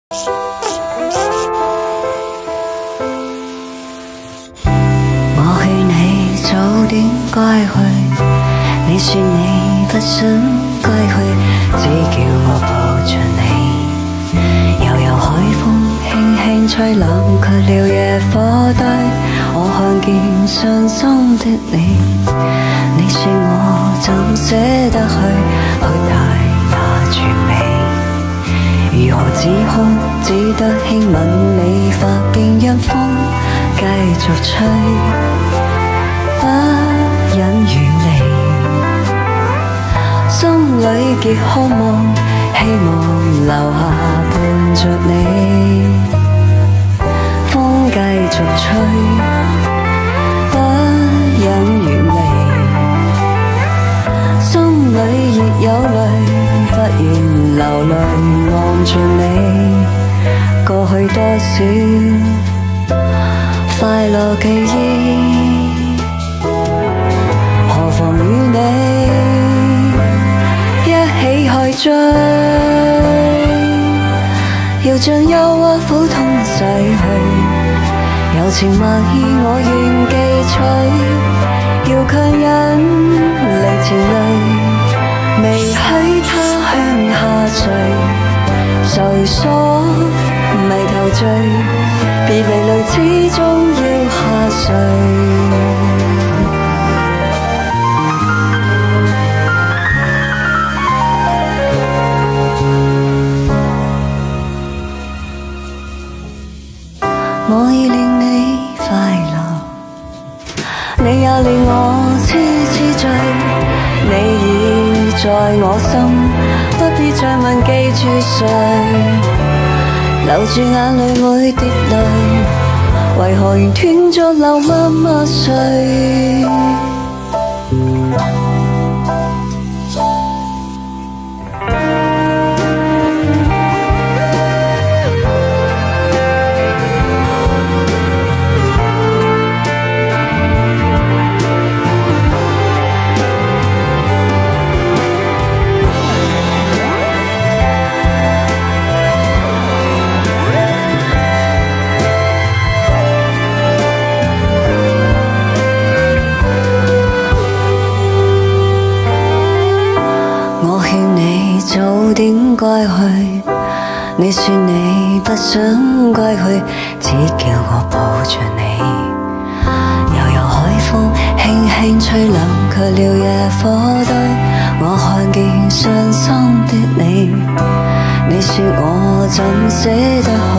我勸你早點歸去，你說你不想歸去，只叫我抱着你。悠悠海風輕輕吹，冷卻了野火堆。我看見傷心的你，你說我怎捨得去太那絕美。如何止哭，只得輕吻你髮邊，讓風繼續吹，不忍遠離。心裏極渴望，希望留下伴着你。風繼續吹，不忍遠離。心裏亦有淚，不願流淚望着你。過去多少快樂記憶，何妨與你一起去追。要將憂鬱苦痛洗去，柔情蜜意我願記取。要強忍離情淚，未許他向下垂。誰鎖迷頭醉，別離淚始終要下垂。我已令你快樂，你也令我痴痴醉。你已在我心，不必再問記住誰。留住眼淚會跌淚，為何仍斷續流默默睡？我勸你早點歸去，你說你不想歸去，只叫我抱着你。悠悠海風輕輕吹，冷卻了野火堆。我看見傷心的你，你說我怎捨得去